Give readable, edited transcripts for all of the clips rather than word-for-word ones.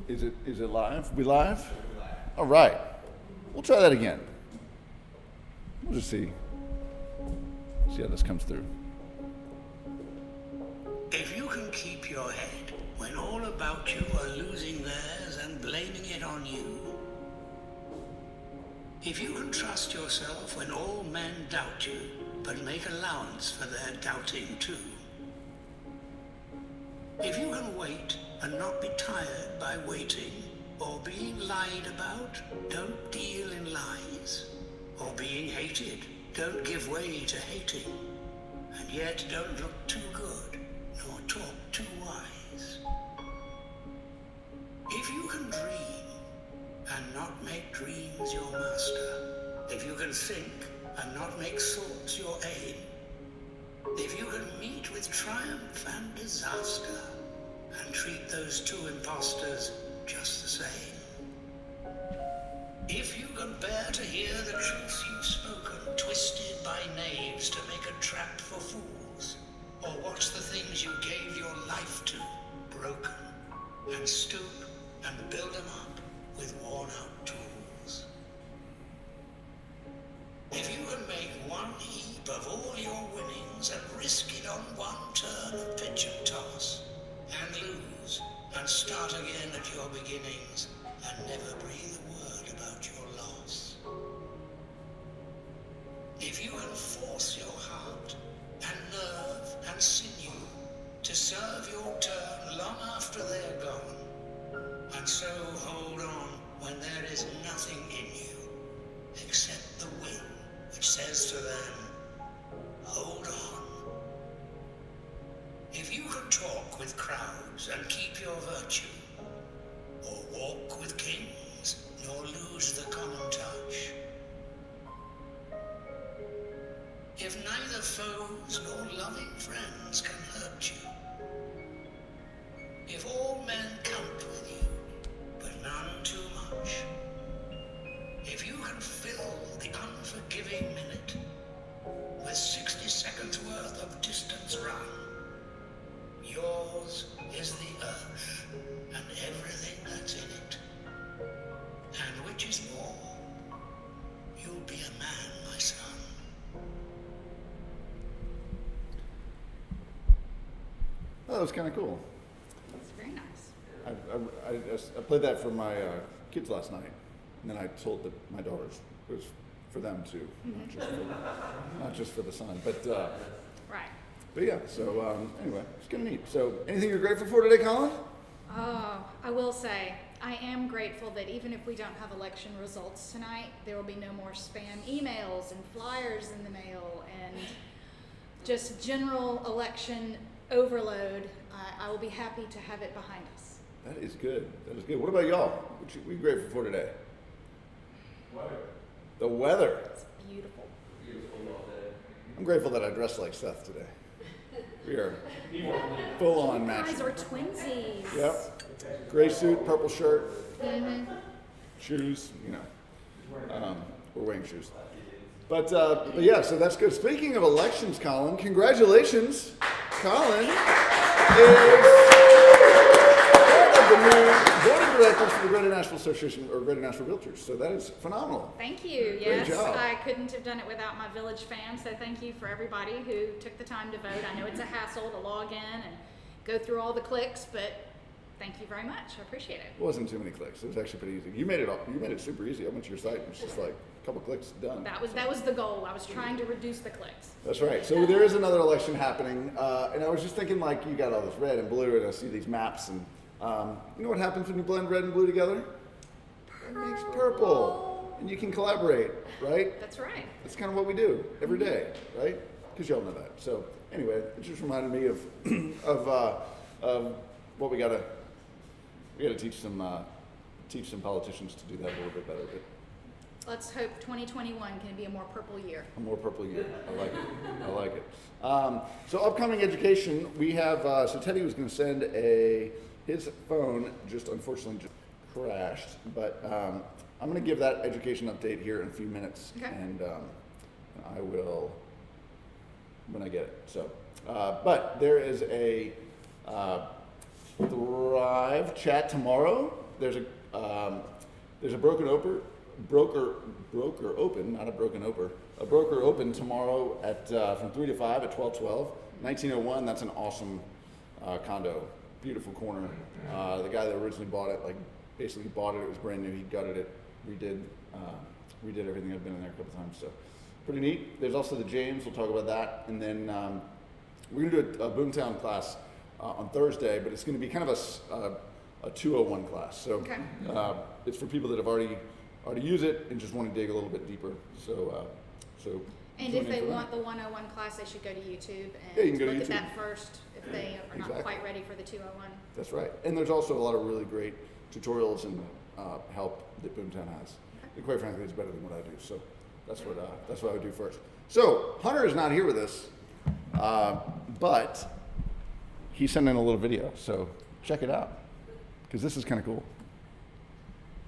Is it live? We live? All right. We'll try that again. We'll just see how this comes through. If you can keep your head when all about you are losing theirs and blaming it on you, if you can trust yourself when all men doubt you, but make allowance for their doubting too, if you can wait and not be tired by waiting, or being lied about, don't deal in lies, or being hated, don't give way to hating, and yet don't look too good, nor talk too wise. If you can dream, and not make dreams your master, if you can think, and not make thoughts your aim, if you can meet with triumph and disaster, and treat those two impostors just the same. If you can bear to hear the truth you've spoken, twisted by knaves to make a trap for fools, or watch the things you gave your life to broken, and stoop and build them up with worn-out tools. If you can make one heap of all your winnings and risk it on one turn of pitch and toss, and lose, and start again at your beginnings, and never breathe a word about your loss. If you can force your heart, and nerve, and sinew, to serve your turn long after they're gone, and so hold on when there is nothing in you, except the will which says to them, hold on. If you can talk with crowds and keep your virtue, or walk with kings, nor lose the common touch, if neither foes nor loving friends can hurt you, if all men count with you, but none too much, if you can fill the unforgiving minute with 60 seconds worth of distance run, yours is the earth and everything that's in it. And which is more, you'll be a man, my son. Oh, that was kind of cool. It's very nice. I played that for my kids last night, and then I told my daughters it was for them too, not just for the son. But Right. But yeah, so anyway, it's kind of neat. So anything you're grateful for today, Colin? Oh, I will say, I am grateful that even if we don't have election results tonight, there will be no more spam emails and flyers in the mail and just general election overload. I will be happy to have it behind us. That is good. That is good. What about y'all? What are you grateful for today? Weather. The weather. It's beautiful. Beautiful all day. I'm grateful that I dressed like Seth today. We are full on You matching. guys are twinsies. Yep. Gray suit, purple shirt, shoes. We're wearing shoes. But yeah, so that's good. Speaking of elections, Colin, congratulations. Colin is part of the new board of directors for the Greater Nashville Association, or Greater Nashville Realtors. So that is phenomenal. Thank you. Great Yes, job. I couldn't have done it without my village fam. So thank you for everybody who took the time to vote. I know it's a hassle to log in and go through all the clicks, but thank you very much. I appreciate it. It wasn't too many clicks. It was actually pretty easy. You made it super easy. I went to your site and it's just like a couple clicks, done. That was the goal. I was trying to reduce the clicks. That's right. So there is another election happening, and I was just thinking, like, you got all this red and blue, and I see these maps, and you know what happens when you blend red and blue together? It makes purple, and you can collaborate, right? That's right. That's kind of what we do every day, right? Because y'all know that. So anyway, it just reminded me of what we gotta teach some politicians to do that a little bit better. But Let's hope 2021 can be a more purple year. a more purple year. I like it. I like it. So upcoming education, we have, so Teddy was going to send his phone just unfortunately just crashed, but I'm going to give that education update here in a few minutes. Okay. And I will, when I get it. So, but there is a Thrive live chat tomorrow. There's a broker open, not a broken open. A broker open tomorrow at from 3 to 5 at 1212. 1901. That's an awesome condo. Beautiful corner. The guy that originally bought it, like basically bought it. It was brand new. He gutted it, redid everything. I've been in there a couple times, so pretty neat. There's also the James. We'll talk about that, and then we're gonna do a Boomtown class on Thursday, but it's gonna be kind of a 201 class. So Okay. it's for people that have already used it and just want to dig a little bit deeper. So And tune if in they for that. want the 101 class, they should go to YouTube and Yeah, you can go to look at YouTube. that first if they are not Exactly. quite ready for the 201. That's right. And there's also a lot of really great tutorials and help that Boomtown has. And quite frankly, it's better than what I do. So that's what I would do first. So Hunter is not here with us, but he sent in a little video. So check it out because this is kind of cool.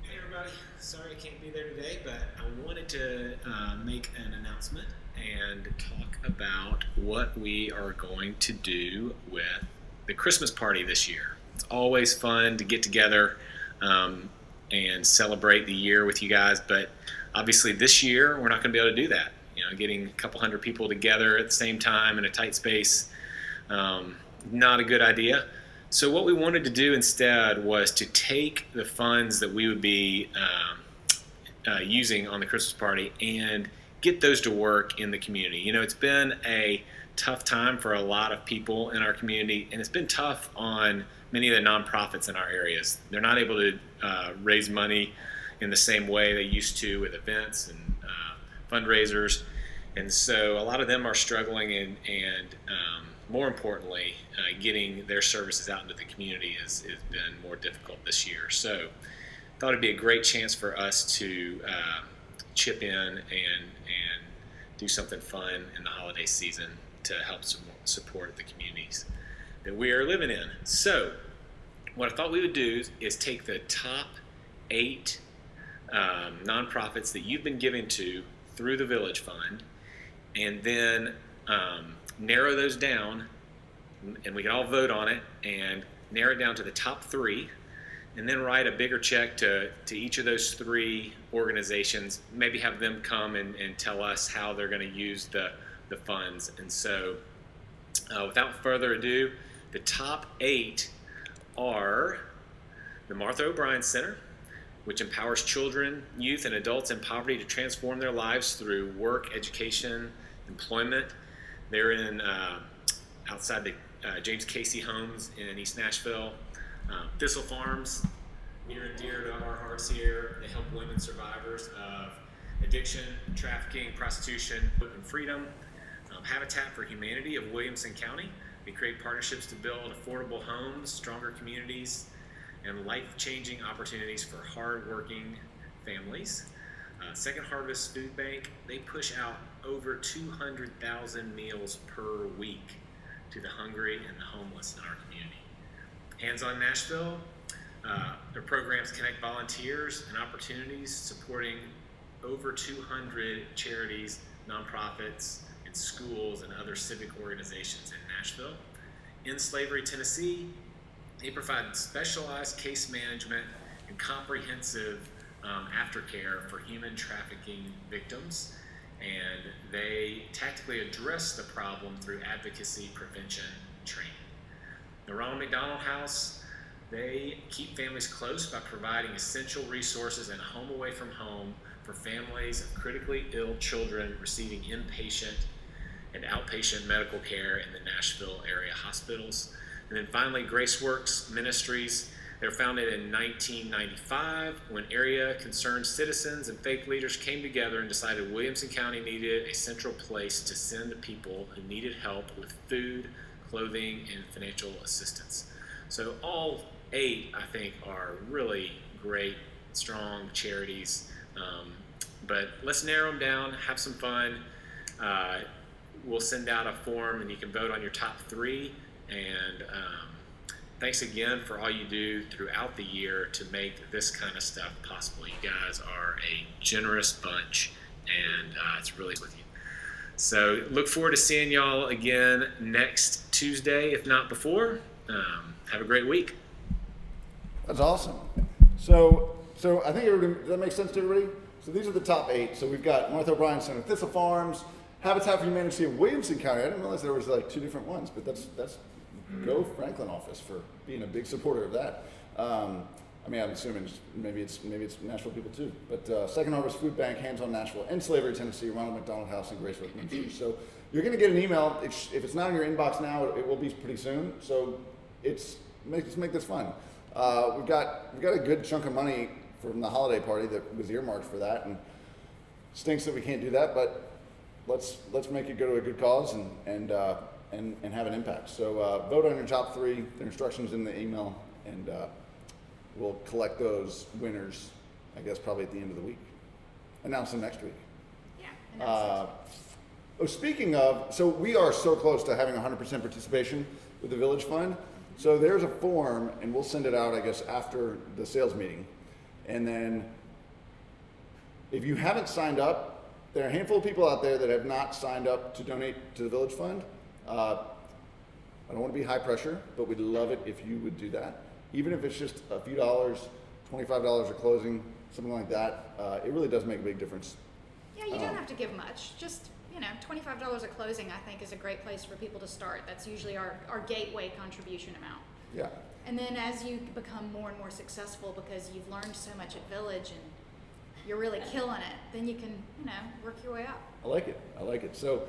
Hey everybody, sorry I can't be there today, but I wanted to make an announcement and talk about what we are going to do with the Christmas party this year. It's always fun to get together and celebrate the year with you guys, but obviously this year we're not going to be able to do that. You know, getting a couple hundred people together at the same time in a tight space, not a good idea. So what we wanted to do instead was to take the funds that we would be using on the Christmas party and get those to work in the community. You know, it's been a tough time for a lot of people in our community, and it's been tough on many of the nonprofits in our areas. They're not able to raise money in the same way they used to with events and fundraisers, and so a lot of them are struggling, and more importantly, getting their services out into the community has been more difficult this year. So I thought it'd be a great chance for us to chip in and do something fun in the holiday season to help support the communities that we are living in. So what I thought we would do is take the top 8 nonprofits that you've been giving to through the Village Fund, and then narrow those down, and we can all vote on it and narrow it down to the top 3, and then write a bigger check to each of those 3 organizations, maybe have them come and tell us how they're going to use the funds. And so without further ado, the top 8 are the Martha O'Brien Center, which empowers children, youth, and adults in poverty to transform their lives through work, education, employment. They're in outside the James Casey homes in East Nashville. Thistle Farms, near and dear to our hearts here. They help women survivors of addiction, trafficking, prostitution, and freedom. Habitat for Humanity of Williamson County. They create partnerships to build affordable homes, stronger communities, and life-changing opportunities for hard-working families. Second Harvest Food Bank, they push out over 200,000 meals per week to the hungry and the homeless in our community. Hands On Nashville, their programs connect volunteers and opportunities, supporting over 200 charities, nonprofits, and schools and other civic organizations in Nashville. In Slavery, Tennessee, they provide specialized case management and comprehensive aftercare for human trafficking victims, and they tactically address the problem through advocacy, prevention, and training. The Ronald McDonald House, they keep families close by providing essential resources and a home away from home for families of critically ill children receiving inpatient and outpatient medical care in the Nashville area hospitals. And then finally, GraceWorks Ministries. They were founded in 1995 when area concerned citizens and faith leaders came together and decided Williamson County needed a central place to send people who needed help with food, clothing, and financial assistance. So all 8, I think, are really great, strong charities. But let's narrow them down, have some fun. We'll send out a form and you can vote on your top 3. And thanks again for all you do throughout the year to make this kind of stuff possible. You guys are a generous bunch, and it's really with you. So look forward to seeing y'all again next Tuesday, if not before. Have a great week. That's awesome. So I think everybody, does that make sense to everybody? So these are the top 8. So we've got North O'Brien Center, Thistle Farms, Habitat for Humanity of Williamson County. I didn't realize there was like 2 different ones, but that's go Franklin office for being a big supporter of that. I mean, I'm assuming maybe it's Nashville people too. But Second Harvest Food Bank, Hands on Nashville, and Slavery, Tennessee, Ronald McDonald House, and Grace Whitman. So you're going to get an email. If it's not in your inbox now, it will be pretty soon. So let's make this fun. We've got a good chunk of money from the holiday party that was earmarked for that, and stinks that we can't do that. But let's make it go to a good cause and have an impact. So vote on your top 3. The instructions in the email, and we'll collect those winners, I guess, probably at the end of the week. Announce them next week. Yeah. Speaking of, so we are so close to having 100% participation with the Village Fund. So there's a form, and we'll send it out, I guess, after the sales meeting. And then if you haven't signed up, there are a handful of people out there that have not signed up to donate to the Village Fund. I don't want to be high pressure, but we'd love it if you would do that. Even if it's just a few dollars, $25 a closing, something like that, it really does make a big difference. Yeah, you don't have to give much. Just, $25 a closing, I think, is a great place for people to start. That's usually our gateway contribution amount. Yeah. And then as you become more and more successful because you've learned so much at Village and you're really killing it, then you can, work your way up. I like it. So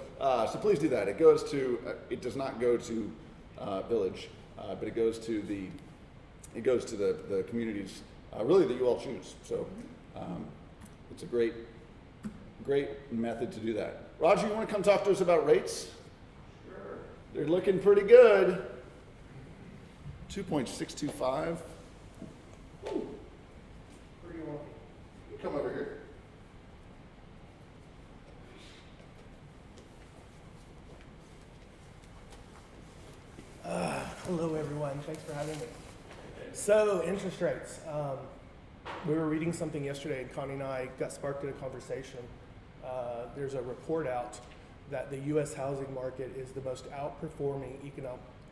please do that. It goes to, it does not go to Village, but it goes to the communities, really that you all choose. So it's a great method to do that. Roger, you want to come talk to us about rates? Sure. They're looking pretty good. 2.625. Where do you want? You come over here. Hello, everyone. Thanks for having me. So, interest rates. We were reading something yesterday, and Connie and I got sparked in a conversation. There's a report out that the U.S. housing market is the most outperforming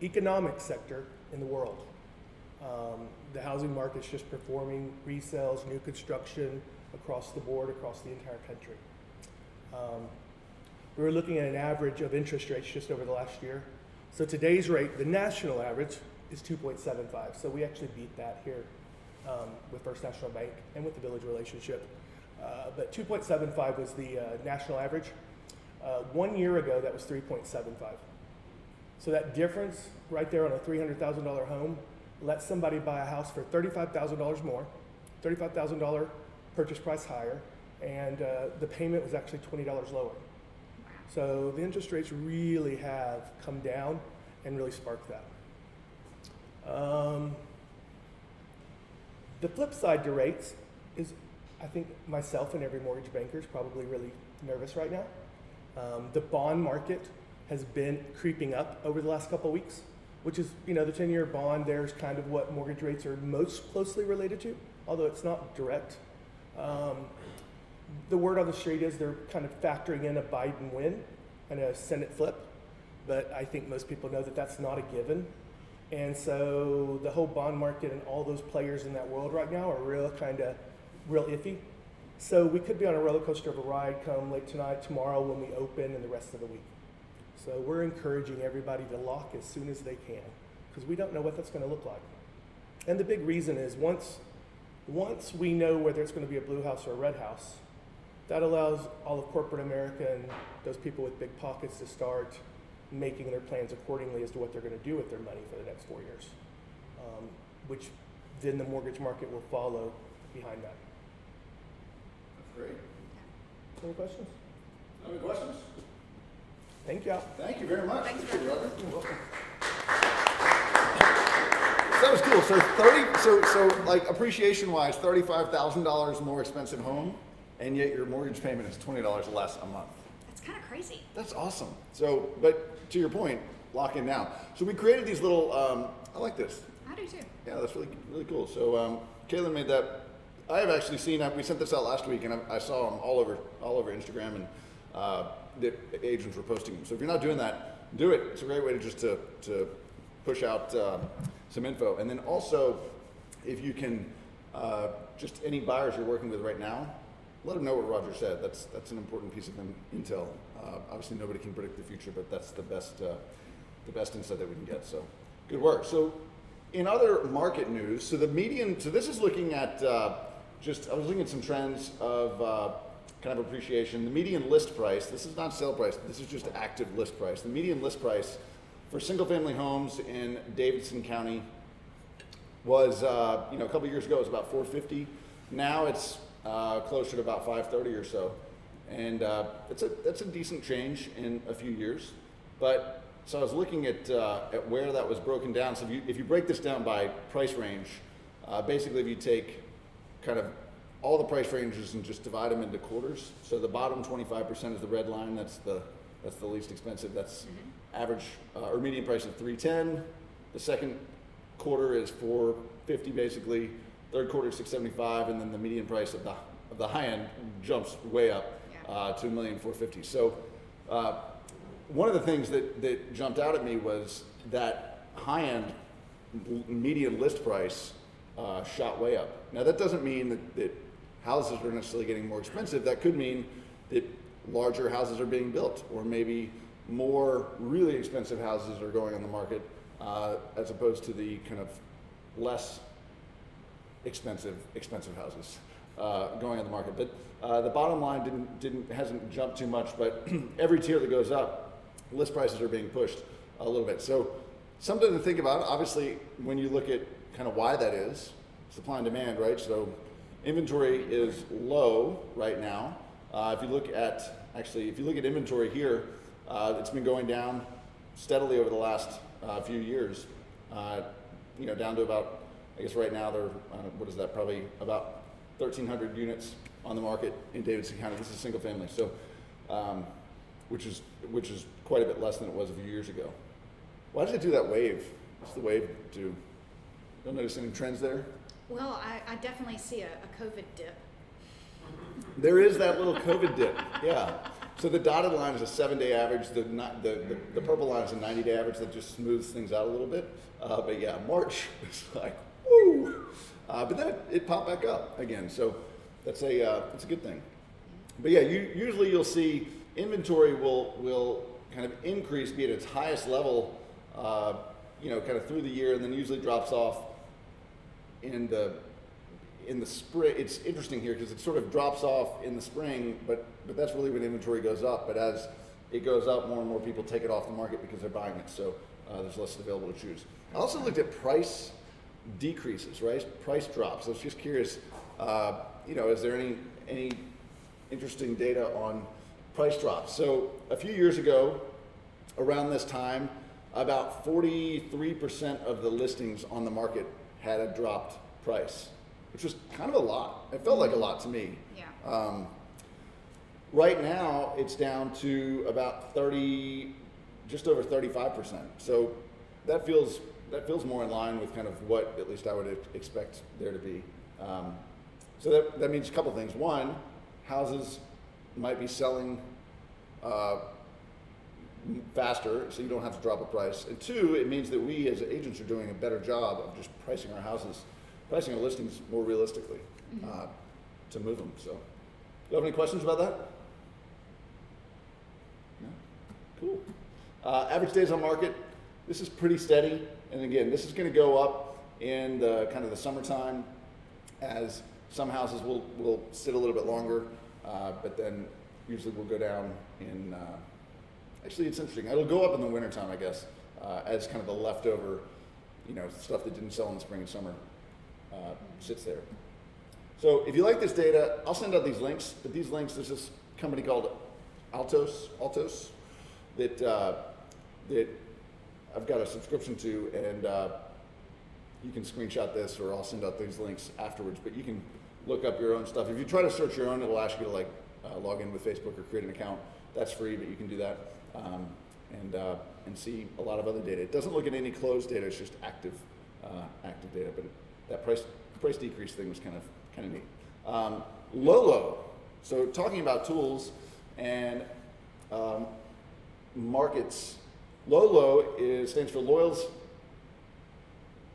economic sector in the world. The housing market's just performing resales, new construction across the board, across the entire country. We were looking at an average of interest rates just over the last year. So today's rate, the national average, is 2.75. So we actually beat that here with First National Bank and with the Village relationship. But 2.75 was the national average. 1 year ago, that was 3.75. So that difference right there on a $300,000 home lets somebody buy a house for $35,000 more, $35,000 purchase price higher, and the payment was actually $20 lower. So the interest rates really have come down and really sparked that. The flip side to rates is, I think myself and every mortgage banker is probably really nervous right now. The bond market has been creeping up over the last couple of weeks, which is, the 10-year bond, there's kind of what mortgage rates are most closely related to, although it's not direct. The word on the street is they're kind of factoring in a Biden win and a Senate flip, but I think most people know that that's not a given. And so the whole bond market and all those players in that world right now are real iffy. So we could be on a roller coaster of a ride come late tonight, tomorrow when we open, and the rest of the week. So we're encouraging everybody to lock as soon as they can, because we don't know what that's going to look like. And the big reason is once we know whether it's going to be a blue house or a red house, that allows all of corporate America and those people with big pockets to start making their plans accordingly as to what they're going to do with their money for the next 4 years, which then the mortgage market will follow behind that. That's great. Any questions? Any questions? Thank you. Thank you very much. Thanks, Appreciate it, Roger. Roger. You're welcome. That was cool. So like appreciation-wise, $35,000 more expensive home, and yet your mortgage payment is $20 less a month. That's kind of crazy. That's awesome. So, but to your point, lock in now. So we created these little. I like this. I do too. Yeah, that's really cool. So Kaylin made that. I have actually seen. We sent this out last week, and I saw them all over Instagram, and the agents were posting them. So if you're not doing that, do it. It's a great way to just to push out some info. And then also, if you can, just any buyers you're working with right now, let them know what Roger said. That's an important piece of intel. Obviously, nobody can predict the future, but that's the best insight that we can get. So, good work. So, in other market news, so the median. So this is looking at I was looking at some trends of kind of appreciation. The median list price. This is not sale price. This is just active list price. The median list price for single-family homes in Davidson County was a couple years ago it was about $450. Now it's closer to about $530 or so, and that's a decent change in a few years. But so I was looking at where that was broken down. So if you break this down by price range, basically if you take kind of all the price ranges and just divide them into quarters. So the bottom 25% is the red line. That's the least expensive. That's average or median price of $310. The second quarter is $450 basically. Third quarter is $675, and then the median price of the high end jumps way up to $1,450,000. So one of the things that jumped out at me was that high end median list price shot way up. Now that doesn't mean that houses are necessarily getting more expensive. That could mean that larger houses are being built, or maybe more really expensive houses are going on the market as opposed to the kind of less expensive houses going on the market. But the bottom line hasn't jumped too much, but every tier that goes up, list prices are being pushed a little bit. So something to think about. Obviously, when you look at kind of why that is, supply and demand, right? So inventory is low right now. If you look at inventory here, it's been going down steadily over the last few years. Down to about, I guess right now they're what is that? Probably about 1,300 units on the market in Davidson County. This is single family, so which is quite a bit less than it was a few years ago. Why did it do that wave? What's the wave do? Don't notice any trends there? Well, I definitely see a COVID dip. There is that little COVID dip, yeah. So the dotted line is a 7-day average. The purple line is a 90-day average that just smooths things out a little bit. But yeah, March is like, woo! But then it popped back up again. So that's a good thing. But yeah, usually you'll see inventory will kind of increase, be at its highest level, kind of through the year, and then usually drops off in the spring. It's interesting here because it sort of drops off in the spring, but that's really when inventory goes up. But as it goes up, more and more people take it off the market because they're buying it. So there's less available to choose. I also looked at price decreases, right? Price drops. I was just curious, is there any interesting data on price drops? So a few years ago, around this time, about 43% of the listings on the market had a dropped price, which was kind of a lot. It felt like a lot to me. Yeah. Right now, it's down to about just over 35%. So that feels more in line with kind of what at least I would expect there to be. So that means a couple things. One, houses might be selling faster, so you don't have to drop a price. And two, it means that we as agents are doing a better job of just pricing our listings more realistically to move them. So, do you have any questions about that? No? Cool. Average days on market. This is pretty steady, and again, this is going to go up in the kind of the summertime, as some houses will sit a little bit longer, but then usually will go down in. Actually, it's interesting. It'll go up in the wintertime, I guess, as kind of the leftover, stuff that didn't sell in the spring and summer sits there. So if you like this data, I'll send out these links. But these links, there's this company called Altos, that I've got a subscription to, and you can screenshot this, or I'll send out these links afterwards. But you can look up your own stuff. If you try to search your own, it'll ask you to log in with Facebook or create an account. That's free, but you can do that and see a lot of other data. It doesn't look at any closed data; it's just active data. But that price decrease thing was kind of neat. Lolo. So talking about tools and markets, Lolo stands for Loyal's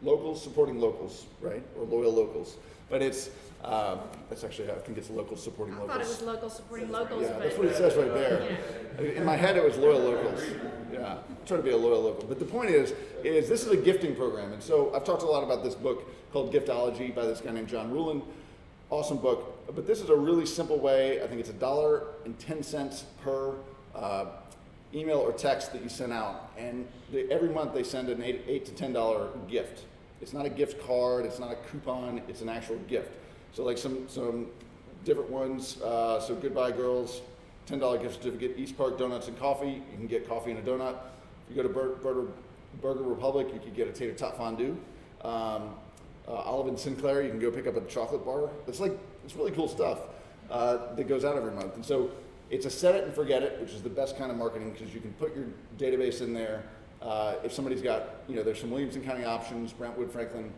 locals supporting locals, right? Or loyal locals. But it's, that's actually, I think it's locals supporting I locals. thought it was locals supporting locals, Yeah, but that's what it says right there. In my head, it was loyal locals. Yeah, I'm trying to be a loyal local. But the point is this is a gifting program. And so I've talked a lot about this book called Giftology by this guy named John Ruhlin. Awesome book. But this is a really simple way. I think it's $1.10 per email or text that you send out. And every month they send an $8 to $10 gift. It's not a gift card. It's not a coupon. It's an actual gift. So like some different ones. So Goodbye Girls, $10 gift certificate. East Park Donuts and Coffee. You can get coffee and a donut. If you go to Burger Republic, you could get a tater tot fondue. Olive and Sinclair, you can go pick up a chocolate bar. It's really cool stuff that goes out every month. And so it's a set it and forget it, which is the best kind of marketing because you can put your database in there. If somebody's got, there's some Williamson County options, Brentwood, Franklin,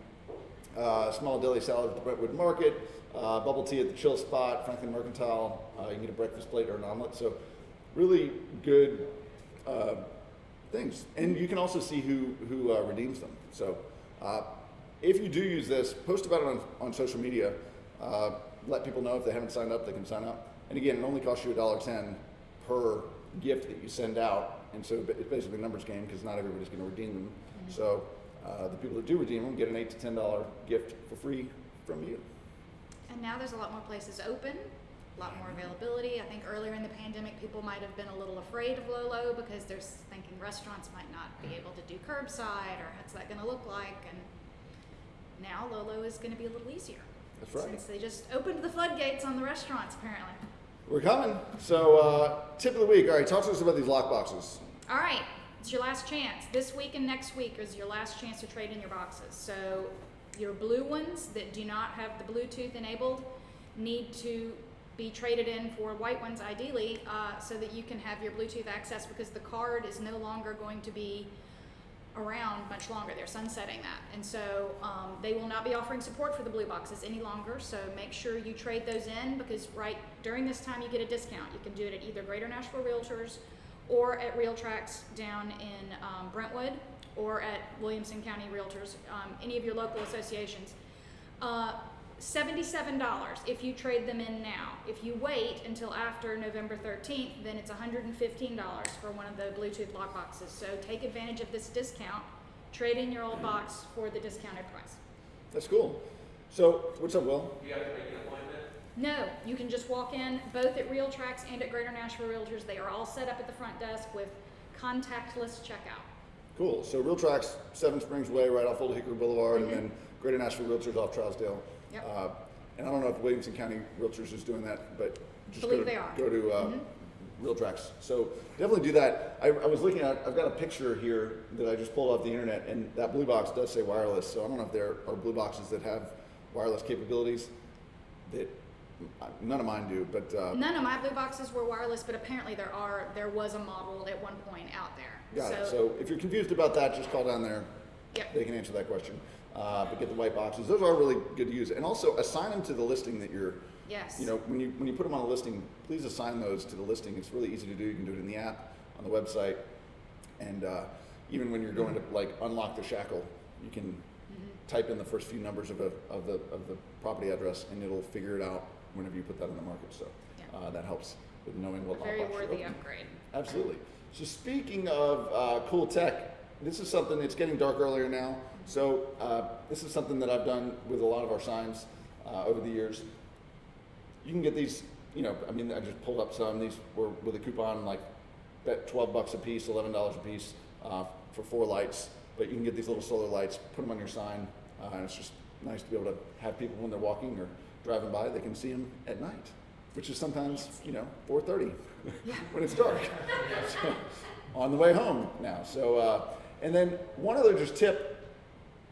small deli salad at the Brentwood Market, bubble tea at the Chill Spot, Franklin Mercantile. You can get a breakfast plate or an omelet. So really good things. And you can also see who redeems them. So if you do use this, post about it on social media. Let people know if they haven't signed up, they can sign up. And again, it only costs you $1.10 per gift that you send out. And so it's basically a numbers game because not everybody's going to redeem them. Mm-hmm. So the people that do redeem them get an $8 to $10 gift for free from you. And now there's a lot more places open, a lot more availability. I think earlier in the pandemic, people might have been a little afraid of Lolo because they're thinking restaurants might not be able to do curbside or what's that going to look like. And now Lolo is going to be a little easier. That's right. Since they just opened the floodgates on the restaurants, apparently. We're coming. So tip of the week. All right, talk to us about these lock boxes. All right, it's your last chance. This week and next week is your last chance to trade in your boxes. So your blue ones that do not have the Bluetooth enabled need to be traded in for white ones ideally so that you can have your Bluetooth access because the card is no longer going to be around much longer. They're sunsetting that. And so they will not be offering support for the blue boxes any longer. So make sure you trade those in because right during this time you get a discount. You can do it at either Greater Nashville Realtors or at RealTrax down in Brentwood or at Williamson County Realtors, any of your local associations. $77 if you trade them in now. If you wait until after November 13th, then it's $115 for one of the Bluetooth lock boxes. So take advantage of this discount. Trade in your old box for the discounted price. That's cool. So what's up, Will? You have to make an appointment? No, you can just walk in both at RealTrax and at Greater Nashville Realtors. They are all set up at the front desk with contactless checkout. Cool. So RealTrax, Seven Springs Way, right off Old Hickory Boulevard, and then Greater Nashville Realtors off Trousdale. Yep. And I don't know if Williamson County Realtors is doing that, but just Believe they are. go to RealTrax. So definitely do that. I was looking at, I've got a picture here that I just pulled off the internet, and that blue box does say wireless. So I don't know if there are blue boxes that have wireless capabilities. That none of mine do, but None of my blue boxes were wireless, but apparently there was a model at one point out there. got it. So if you're confused about that, just call down there. Yep. They can answer that question. But get the white boxes. Those are really good to use. And also assign them to the listing that you're, Yes. when you put them on a listing, please assign those to the listing. It's really easy to do. You can do it in the app, on the website. And even when you're going to like unlock the shackle, you can type in the first few numbers of the property address and it'll figure it out whenever you put that in the market. So that helps with knowing what Very lockbox you're worthy opening. upgrade. Absolutely. So speaking of cool tech, this is something, it's getting dark earlier now. So this is something that I've done with a lot of our signs over the years. You can get these, I just pulled up some. These were with a coupon like bet $12 a piece, $11 a piece for 4 lights. But you can get these little solar lights, put them on your sign, and it's just nice to be able to have people when they're walking or driving by, they can see them at night, which is sometimes, 4:30 when it's dark. So, on the way home now. So, and then one other just tip.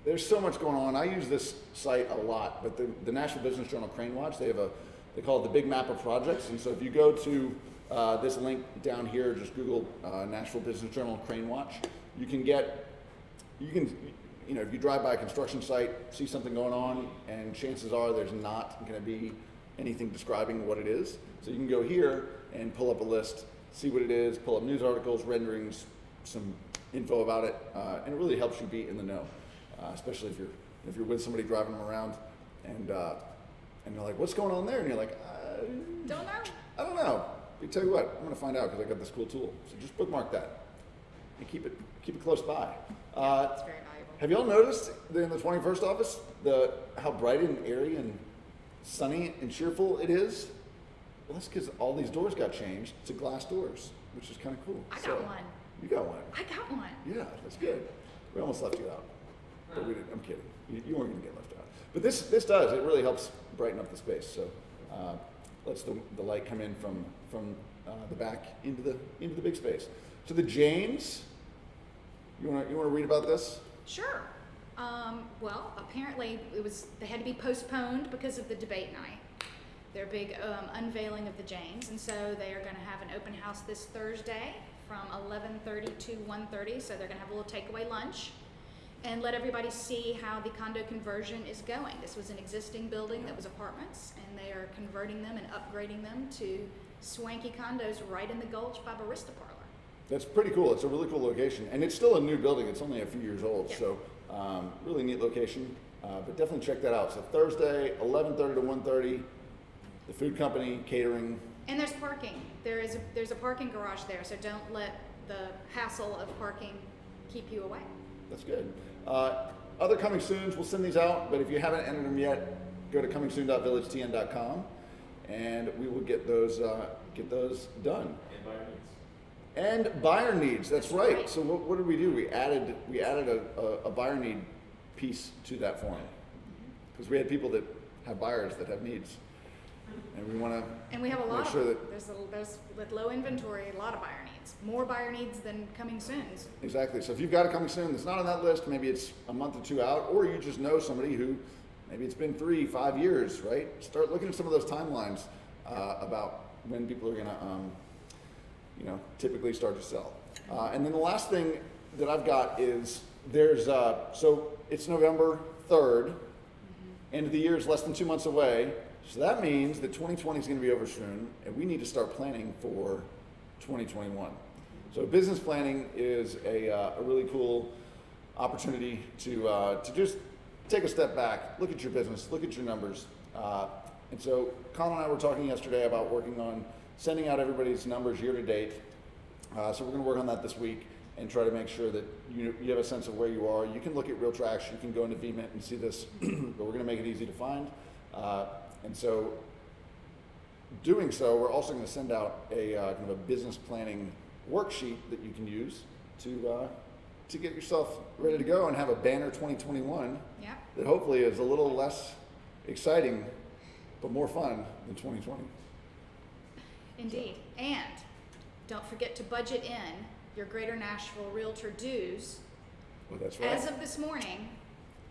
There's so much going on. I use this site a lot, but the National Business Journal Crane Watch, they call it the Big Map of Projects. And so if you go to this link down here, just Google National Business Journal Crane Watch, if you drive by a construction site, see something going on, and chances are there's not going to be anything describing what it is. So you can go here and pull up a list, see what it is, pull up news articles, renderings, some info about it, and it really helps you be in the know. especially if you're with somebody driving them around, and they're like, "What's going on there?" And you're like, Don't know. I don't know. But tell you what, I'm going to find out because I got this cool tool. So just bookmark that and keep it close by. It's very valuable. Have y'all noticed that in the 21st office how bright and airy and sunny and cheerful it is? Well, that's because all these doors got changed to glass doors, which is kind of cool. I got one. You got one. I got one. Yeah, that's good. We almost left you out, but we didn't. I'm kidding. You weren't going to get left out. But this does. It really helps brighten up the space. So lets the light come in from the back into the big space. So the Janes. You want to read about this? Sure. Well, apparently they had to be postponed because of the debate night. Their big unveiling of the Janes, and so they are going to have an open house this Thursday from 11:30 to 1:30. So they're going to have a little takeaway lunch and let everybody see how the condo conversion is going. This was an existing building that was apartments, and they are converting them and upgrading them to swanky condos right in the Gulch by Barista Parlor. That's pretty cool. It's a really cool location, and it's still a new building. It's only a few years old, Yeah. so really neat location. But definitely check that out. So Thursday, 11:30 to 1:30, the food company catering. And there's parking. There's a parking garage there, so don't let the hassle of parking keep you away. That's good. Other coming soons, we'll send these out. But if you haven't entered them yet, go to comingsoon.villagetn.com, and we will get those done. And buyer needs. That's right. So what did we do? We added a buyer need piece to that form because we had people that have buyers that have needs, and we want to. And we have a lot make of sure them. that There's with low inventory, a lot of buyer needs. More buyer needs than coming soons. exactly. So if you've got a coming soon that's not on that list, maybe it's a month or two out, or you just know somebody who maybe it's been 3-5 years, right? Start looking at some of those timelines about when people are going to, typically start to sell. And then the last thing that I've got is so it's November 3rd, end of the year is less than 2 months away. So that means that 2020 is going to be over soon, and we need to start planning for 2021. So business planning is a really cool opportunity to just take a step back, look at your business, look at your numbers. And so Colin and I were talking yesterday about working on sending out everybody's numbers year to date. So we're going to work on that this week and try to make sure that you have a sense of where you are. You can look at RealTrax, you can go into VMint and see this, but we're going to make it easy to find. And so doing so, we're also going to send out a kind of a business planning worksheet that you can use to get yourself ready to go and have a banner 2021 Yeah. that hopefully is a little less exciting but more fun than 2020. Indeed. And don't forget to budget in your Greater Nashville Realtor dues. Well, that's right. As of this morning,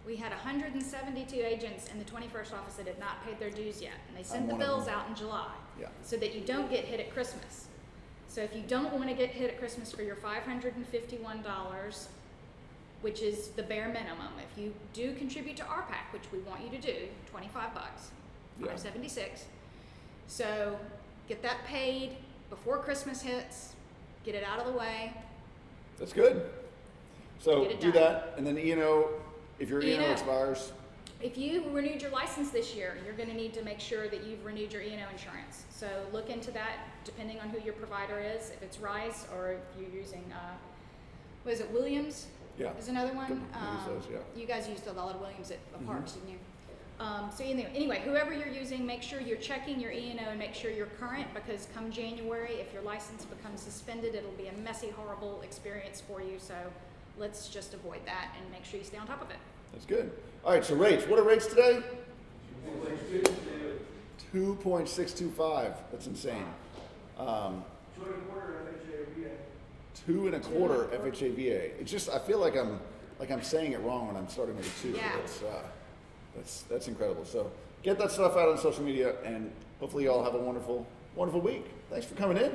we had 172 agents in the 21st office that had not paid their dues yet. And they sent I'm the one of bills them. out in July. Yeah. So that you don't get hit at Christmas. So if you don't want to get hit at Christmas for your $551, which is the bare minimum, if you do contribute to RPAC, which we want you to do, $25, Yeah. $576. So get that paid before Christmas hits, get it out of the way. That's good. So Get it do done. that, and then if your E&O. expires, If you renewed your license this year, you're going to need to make sure that you've renewed your E&O insurance. So look into that depending on who your provider is, if it's Rice or if you're using, what is it, Williams? Yeah. Is another one. Use those, yeah. You guys used a lot of Williams at Parks, didn't you? So anyway, whoever you're using, make sure you're checking your E&O and make sure you're current, because come January, if your license becomes suspended, it'll be a messy, horrible experience for you. So let's just avoid that and make sure you stay on top of it. that's good. All right, so rates. What are rates today? 2.625. That's insane. 2.25 FHA-VA. It's just I feel like I'm saying it wrong when I'm starting with a 2. Yeah. That's incredible. So get that stuff out on social media, and hopefully you all have a wonderful week. Thanks for coming in.